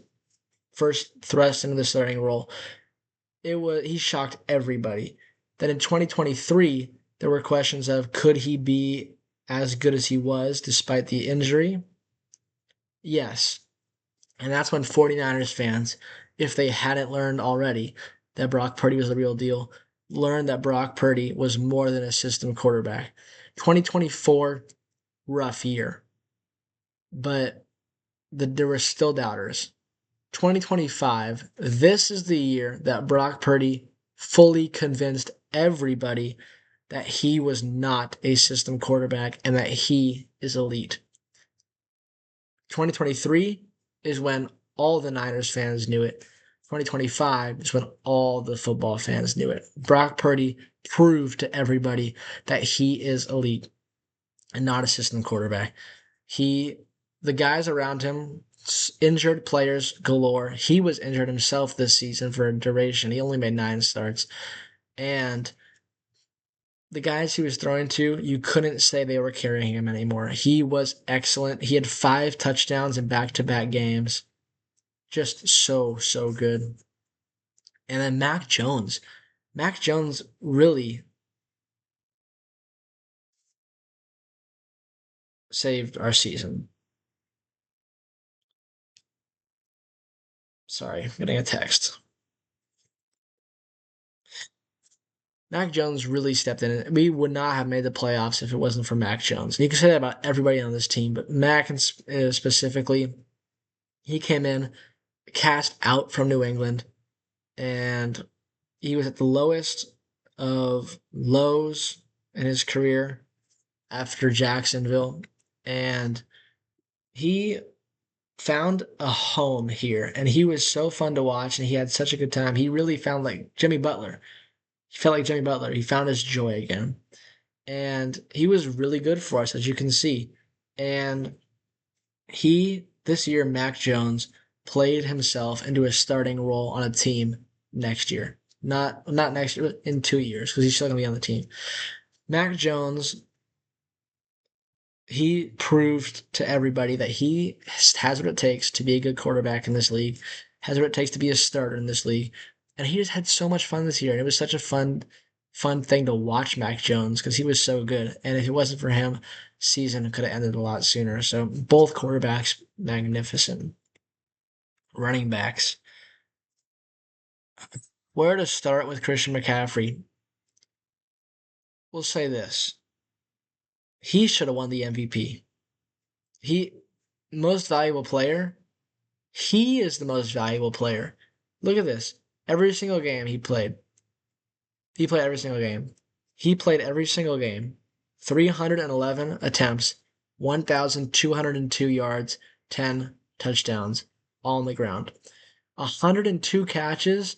Speaker 1: first thrust into the starting role, he shocked everybody. Then in 2023, there were questions of could he be as good as he was despite the injury? Yes. And that's when 49ers fans, if they hadn't learned already that Brock Purdy was the real deal, learned that Brock Purdy was more than a system quarterback. 2024, rough year. But there were still doubters. 2025, this is the year that Brock Purdy fully convinced everybody that he was not a system quarterback and that he is elite. 2023 is when all the Niners fans knew it. 2025 is when all the football fans knew it. Brock Purdy proved to everybody that he is elite and not a system quarterback. The guys around him, injured players galore. He was injured himself this season for a duration. He only made 9 starts. And the guys he was throwing to, you couldn't say they were carrying him anymore. He was excellent. He had 5 touchdowns in back-to-back games. Just so, so good. And then Mac Jones. Mac Jones really saved our season. Sorry, I'm getting a text. Mac Jones really stepped in. We would not have made the playoffs if it wasn't for Mac Jones. And you can say that about everybody on this team, but Mac specifically, he came in, cast out from New England, and he was at the lowest of lows in his career after Jacksonville. And he found a home here, and he was so fun to watch, and he had such a good time. He really found like Jimmy Butler. He felt like Jimmy Butler. He found his joy again. And he was really good for us, as you can see. And this year, Mac Jones played himself into a starting role on a team next year. Not next year, in 2 years, because he's still going to be on the team. Mac Jones, he proved to everybody that he has what it takes to be a good quarterback in this league, has what it takes to be a starter in this league. And he just had so much fun this year. And it was such a fun thing to watch Mac Jones because he was so good. And if it wasn't for him, season could have ended a lot sooner. So both quarterbacks, magnificent. Running backs. Where to start with Christian McCaffrey? We'll say this. He should have won the MVP. He most valuable player. He is the most valuable player. Look at this. Every single game he played. He played every single game. He played every single game. 311 attempts, 1,202 yards, 10 touchdowns, all on the ground. 102 catches,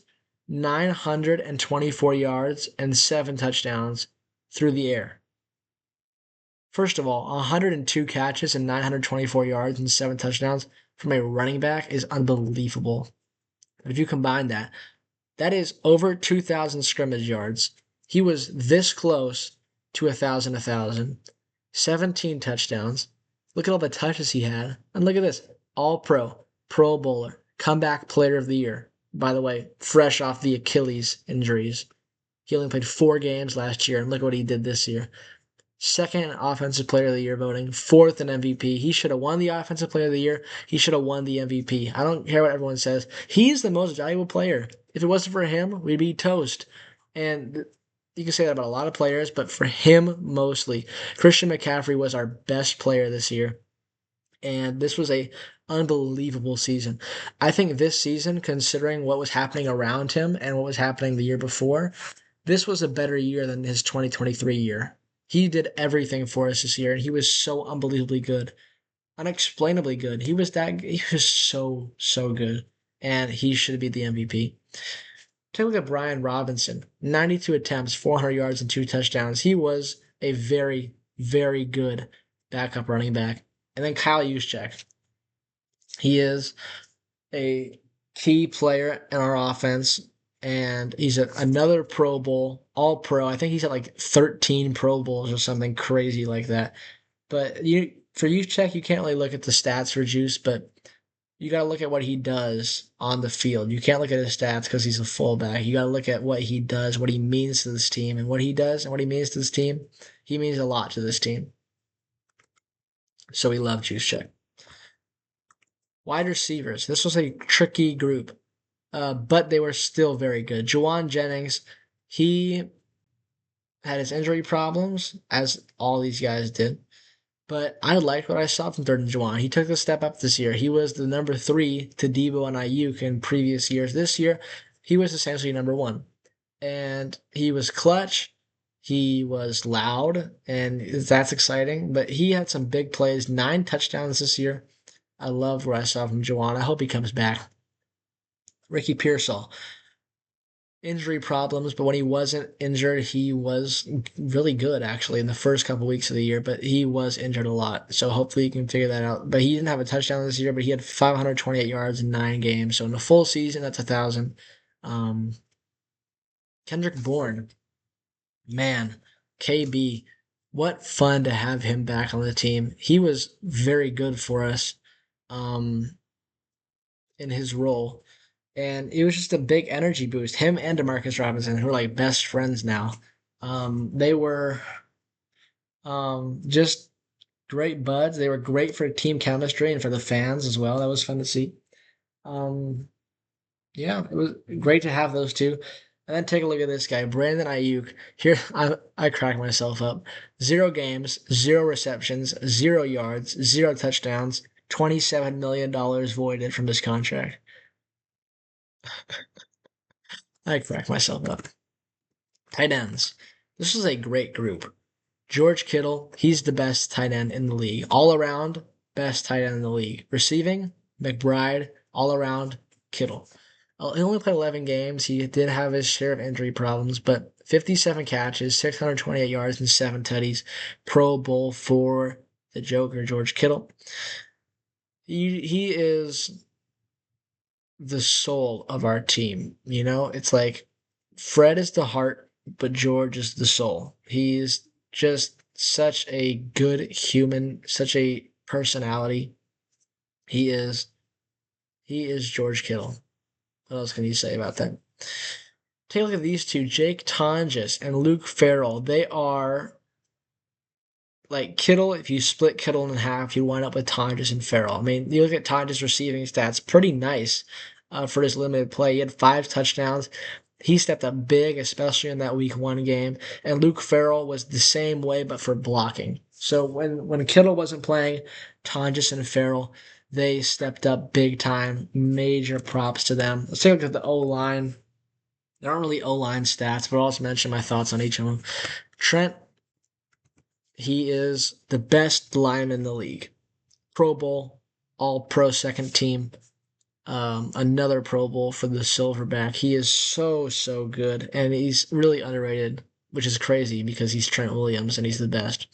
Speaker 1: 924 yards, and 7 touchdowns through the air. First of all, 102 catches and 924 yards and 7 touchdowns from a running back is unbelievable. If you combine that, that is over 2,000 scrimmage yards. He was this close to 1,000. 17 touchdowns. Look at all the touches he had. And look at this. All pro, Pro Bowler, comeback player of the year. by the way, fresh off the Achilles injuries. He only played 4 games last year, and look what he did this year. Second Offensive Player of the Year voting, fourth in MVP. He should have won the Offensive Player of the Year. He should have won the MVP. I don't care what everyone says. He's the most valuable player. If it wasn't for him, we'd be toast. And you can say that about a lot of players, but for him mostly, Christian McCaffrey was our best player this year. And this was a unbelievable season. I think this season, considering what was happening around him and what was happening the year before, this was a better year than his 2023 year. He did everything for us this year, and he was so unbelievably good, unexplainably good. He was so good, and he should be the MVP. Take a look at Brian Robinson, 92 attempts, 400 yards, and 2 touchdowns. He was a very good backup running back. And then Kyle Juszczyk. He is a key player in our offense, and he's another Pro Bowl, All Pro. I think he's at like 13 Pro Bowls or something crazy like that. But for Juszczyk, you can't really look at the stats for Juice, but you got to look at what he does on the field. You can't look at his stats because he's a fullback. You got to look at what he does, what he means to this team, and what he does and what he means to this team. He means a lot to this team. So we love Juice. Wide receivers. This was a tricky group, but they were still very good. Juwan Jennings, he had his injury problems, as all these guys did. But I liked what I saw from Third and Juwan. He took a step up this year. He was the number 3 to Debo and Ayuk in previous years. This year, he was essentially number 1. And he was clutch. He was loud, and that's exciting. But he had some big plays, 9 touchdowns this year. I love what I saw from Juwan. I hope he comes back. Ricky Pearsall, injury problems, but when he wasn't injured, he was really good actually in the first couple weeks of the year, but he was injured a lot. So hopefully he can figure that out. But he didn't have a touchdown this year, but he had 528 yards in 9 games. So in a full season, that's 1,000. Um, Kendrick Bourne, man, KB, what fun to have him back on the team. He was very good for us in his role. And it was just a big energy boost. Him and Demarcus Robinson, who are like best friends now, they were just great buds. They were great for team chemistry and for the fans as well. That was fun to see. Um, yeah, it was great to have those two. And then take a look at this guy, Brandon Ayuk. Here, I crack myself up. 0 games, 0 receptions, 0 yards, 0 touchdowns, $27 million voided from his contract. I crack myself up. Tight ends. This was a great group. George Kittle, he's the best tight end in the league. All around, best tight end in the league. Receiving, McBride. All around, Kittle. He only played 11 games. He did have his share of injury problems, but 57 catches, 628 yards, and 7 tutties. Pro Bowl for the Joker, George Kittle. He is the soul of our team. It's like Fred is the heart, but George is the soul. He's just such a good human, such a personality. He is George Kittle. What else can you say about that? Take a look at these two, Jake Tonjes and Luke Farrell. They are like Kittle. If you split Kittle in half, you wind up with Tonjes and Farrell. I mean, you look at Tonjes' receiving stats, pretty nice for his limited play. He had 5 touchdowns. He stepped up big, especially in that week 1 game. And Luke Farrell was the same way, but for blocking. So when Kittle wasn't playing, Tonjes and Farrell, they stepped up big time. Major props to them. Let's take a look at the O line. There aren't really O line stats, but I'll also mention my thoughts on each of them. Trent, he is the best lineman in the league. Pro Bowl, All Pro second team. Another Pro Bowl for the Silverback. He is so good, and he's really underrated, which is crazy because he's Trent Williams and he's the best.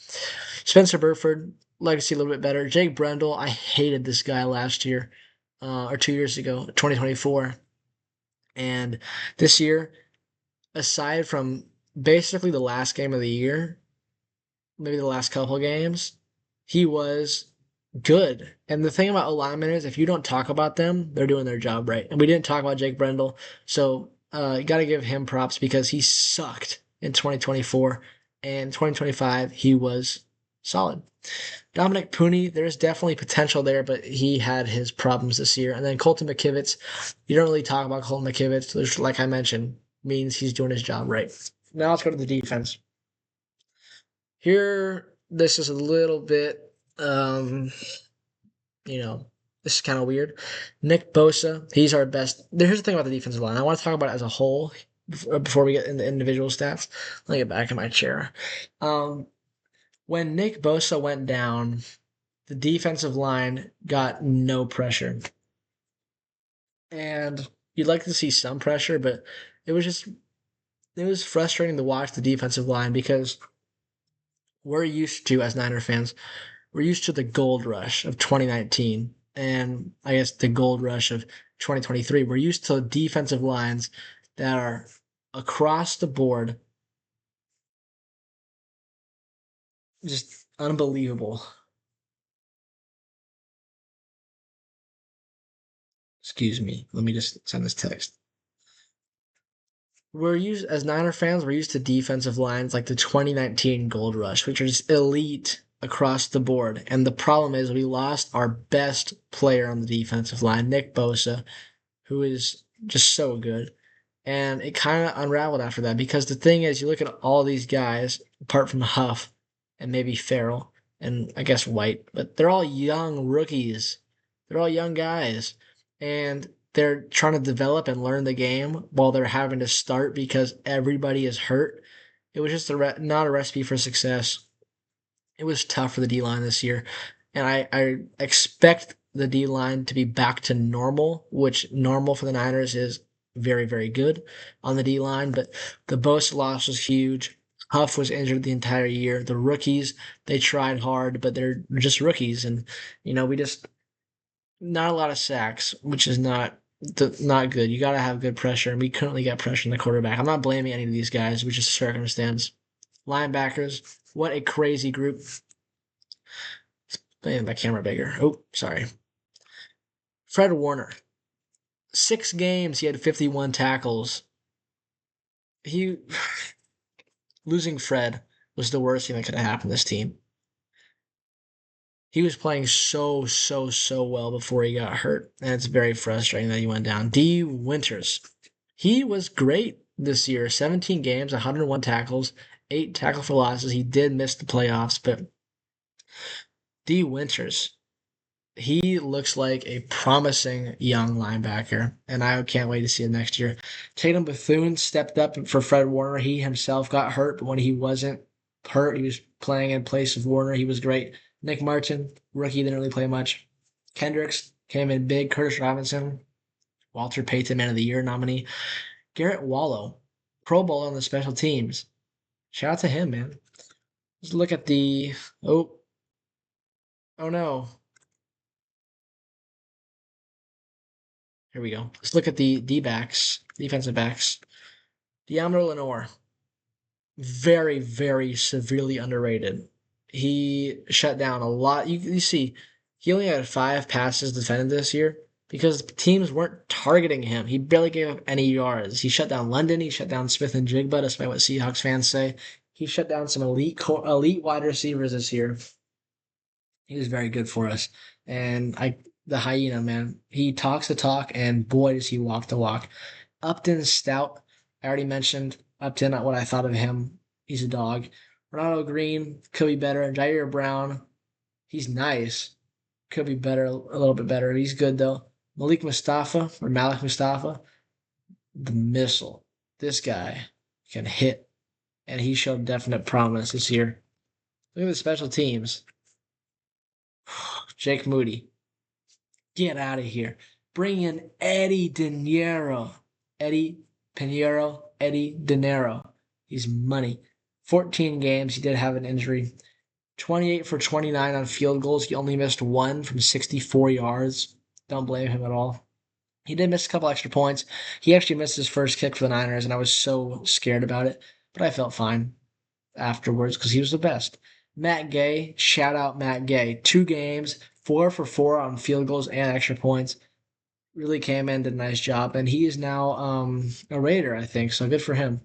Speaker 1: Spencer Burford, legacy a little bit better. Jake Brendel, I hated this guy last year, or 2 years ago, 2024. And this year, aside from basically the last game of the year, maybe the last couple games, he was good. And the thing about alignment is, if you don't talk about them, they're doing their job right. And we didn't talk about Jake Brendel, so you got to give him props because he sucked in 2024, and 2025 he was solid. Dominic Pooney, there's definitely potential there, but he had his problems this year. And then Colton McKivitz, you don't really talk about Colton McKivitz, which, like I mentioned, means he's doing his job right. Now let's go to the defense. Here, this is a little bit, you know, this is kind of weird. Nick Bosa, he's our best. Here's the thing about the defensive line. I want to talk about it as a whole before we get into individual stats. Let me get back in my chair. When Nick Bosa went down, the defensive line got no pressure. And you'd like to see some pressure, but it was just it was frustrating to watch the defensive line because we're used to, as Niner fans, we're used to the gold rush of 2019 and I guess the gold rush of 2023. We're used to defensive lines that are across the board just unbelievable. Excuse me. Let me just send this text. We're used as Niner fans, we're used to defensive lines like the 2019 Gold Rush, which are just elite across the board. And the problem is we lost our best player on the defensive line, Nick Bosa, who is just so good. And it kind of unraveled after that because the thing is, you look at all these guys, apart from Huff and maybe Farrell and I guess White, but they're all young rookies. They're all young guys. And they're trying to develop and learn the game while they're having to start because everybody is hurt. It was just not a recipe for success. It was tough for the D line this year, and I expect the D line to be back to normal, which normal for the Niners is very, very good on the D line. But the Bosa loss was huge. Huff was injured the entire year. The rookies, they tried hard, but they're just rookies. And, we just, not a lot of sacks, which is not good. You got to have good pressure, and we couldn't really get pressure on the quarterback. I'm not blaming any of these guys, which is circumstance. Linebackers, what a crazy group. Let's my camera bigger. Oh, sorry. Fred Warner, 6 games, he had 51 tackles. He losing Fred was the worst thing that could have happened to this team. He was playing so well before he got hurt, and it's very frustrating that he went down. D. Winters, he was great this year. 17 games, 101 tackles, 8 tackle for losses. He did miss the playoffs, but D. Winters, he looks like a promising young linebacker, and I can't wait to see him next year. Tatum Bethune stepped up for Fred Warner. He himself got hurt, but when he wasn't hurt, he was playing in place of Warner. He was great. Nick Martin, rookie, didn't really play much. Kendricks came in big. Curtis Robinson, Walter Payton Man of the Year nominee. Garrett Wallow, Pro Bowl on the special teams. Shout out to him, man. Let's look at the oh no. Here we go. Let's look at the D-backs, defensive backs. Deommodore Lenoir, very, very severely underrated. He shut down a lot. You see, he only had 5 passes defended this year because teams weren't targeting him. He barely gave up any yards. He shut down London. He shut down Smith and Jigba, despite what Seahawks fans say. He shut down some elite wide receivers this year. He was very good for us. And the hyena, man, he talks the talk, and boy, does he walk the walk. Upton Stout, I already mentioned Upton, what I thought of him. He's a dog. Ronaldo Green could be better. And Jair Brown, he's nice. Could be better, a little bit better. He's good, though. Malik Mustafa, the missile. This guy can hit, and he showed definite promise this year. Look at the special teams. Jake Moody, get out of here. Bring in Eddie De Niro. Eddie Pinheiro, Eddie De Niro. He's money. 14 games. He did have an injury. 28 for 29 on field goals. He only missed 1 from 64 yards. Don't blame him at all. He did miss a couple extra points. He actually missed his first kick for the Niners, and I was so scared about it. But I felt fine afterwards because he was the best. Matt Gay, shout out Matt Gay. 2 games, 4 for 4 on field goals and extra points. Really came in, did a nice job, and he is now a Raider, I think. So good for him.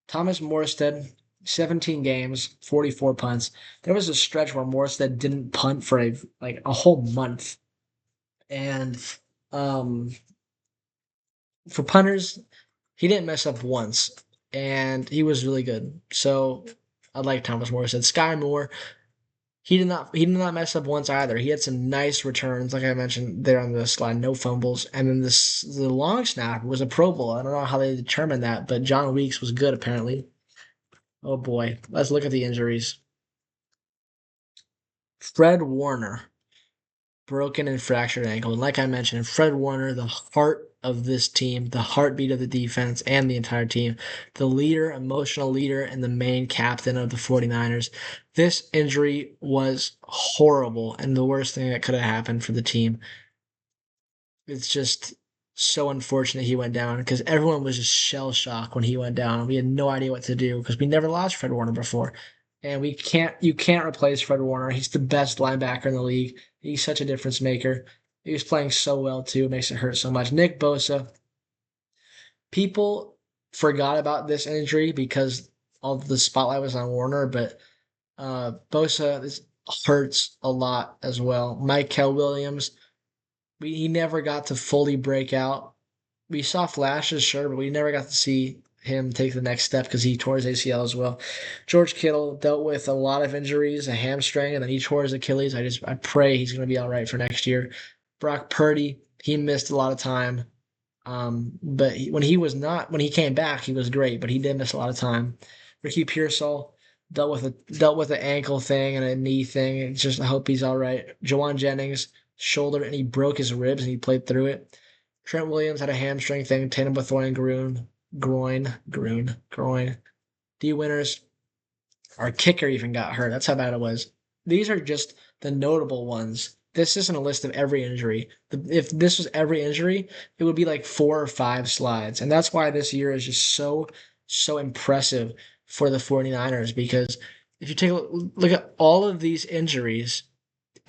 Speaker 1: Thomas Morstead, 17 games, 44 punts. There was a stretch where Morstead didn't punt for a whole month, and um, for punters, he didn't mess up once, and he was really good. So I like Thomas Morstead. Sky Moore, he did not mess up once either. He had some nice returns, like I mentioned there on the slide, no fumbles. And then the long snapper was a Pro Bowl. I don't know how they determined that, but John Weeks was good apparently. Oh boy, let's look at the injuries. Fred Warner, broken and fractured ankle. And like I mentioned, Fred Warner, the heart of this team, the heartbeat of the defense and the entire team, the leader, emotional leader, and the main captain of the 49ers. This injury was horrible and the worst thing that could have happened for the team. It's just so unfortunate he went down because everyone was just shell shocked when he went down. We had no idea what to do because we never lost Fred Warner before. And you can't replace Fred Warner. He's the best linebacker in the league. He's such a difference maker. He was playing so well too. It makes it hurt so much. Nick Bosa, people forgot about this injury because all the spotlight was on Warner, but Bosa this hurts a lot as well. Michael Williams, he never got to fully break out. We saw flashes, sure, but we never got to see him take the next step because he tore his ACL as well. George Kittle dealt with a lot of injuries, a hamstring, and then he tore his Achilles. I pray he's going to be all right for next year. Brock Purdy, he missed a lot of time. But when he came back, he was great, but he did miss a lot of time. Ricky Pearsall dealt with an ankle thing and a knee thing. It's just I hope he's all right. Jawan Jennings shoulder and he broke his ribs and he played through it. Trent Williams had a hamstring thing. Tatum Bethune groin. D Winters, our kicker even got hurt. That's how bad it was. These are just the notable ones. This isn't a list of every injury. If this was every injury, it would be like 4 or 5 slides. And that's why this year is just so impressive for the 49ers because if you take a look at all of these injuries,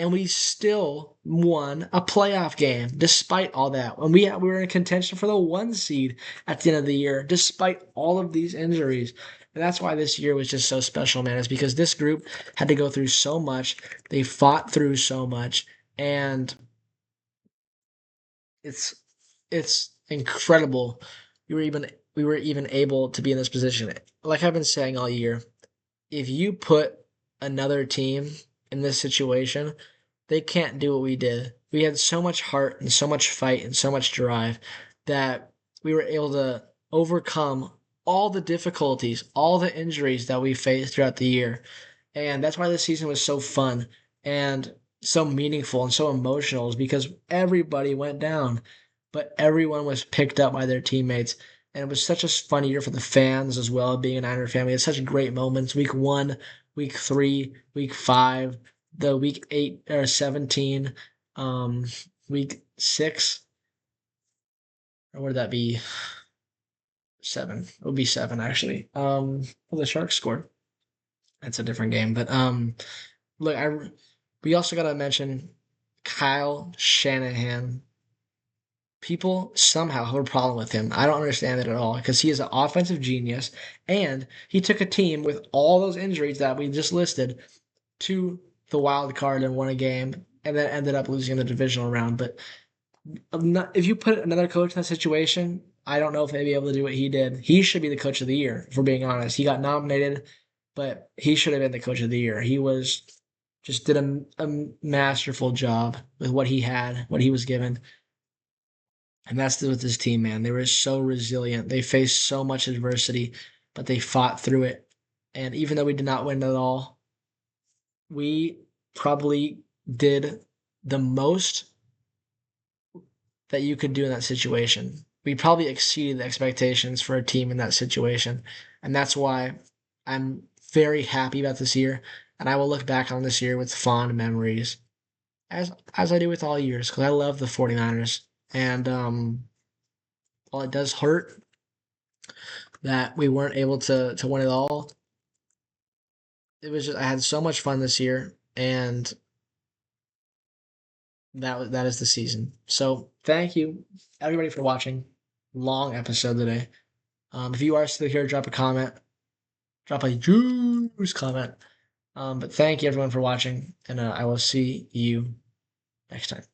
Speaker 1: and we still won a playoff game despite all that. And we were in contention for the 1 seed at the end of the year, despite all of these injuries. And that's why this year was just so special, man. Is because this group had to go through so much. They fought through so much, and it's it's incredible. We were even able to be in this position. Like I've been saying all year, if you put another team in this situation, they can't do what we did. We had so much heart and so much fight and so much drive that we were able to overcome all the difficulties, all the injuries that we faced throughout the year. And that's why this season was so fun and so meaningful and so emotional is because everybody went down, but everyone was picked up by their teammates. And it was such a fun year for the fans as well, being a Niner fan. We had such great moments. Week 1, week 3, week 5, the week 8 or 17, um, week 6, or would that be 7? It would be 7 actually. Well, the Sharks scored. That's a different game, but look, we also got to mention Kyle Shanahan. People somehow have a problem with him. I don't understand it at all because he is an offensive genius and he took a team with all those injuries that we just listed to the wild card and won a game and then ended up losing in the divisional round. But if you put another coach in that situation, I don't know if they'd be able to do what he did. He should be the coach of the year, if we're being honest. He got nominated, but he should have been the coach of the year. He was just did a masterful job with what he had, what he was given. And that's with this team, man. They were so resilient. They faced so much adversity, but they fought through it. And even though we did not win at all, we probably did the most that you could do in that situation. We probably exceeded the expectations for a team in that situation. And that's why I'm very happy about this year. And I will look back on this year with fond memories, as I do with all years, because I love the 49ers. And while it does hurt that we weren't able to win it all, it was just I had so much fun this year. And that is the season. So thank you everybody for watching. Long episode today. If you are still here, drop a comment, drop a juice comment. But thank you everyone for watching, and I will see you next time.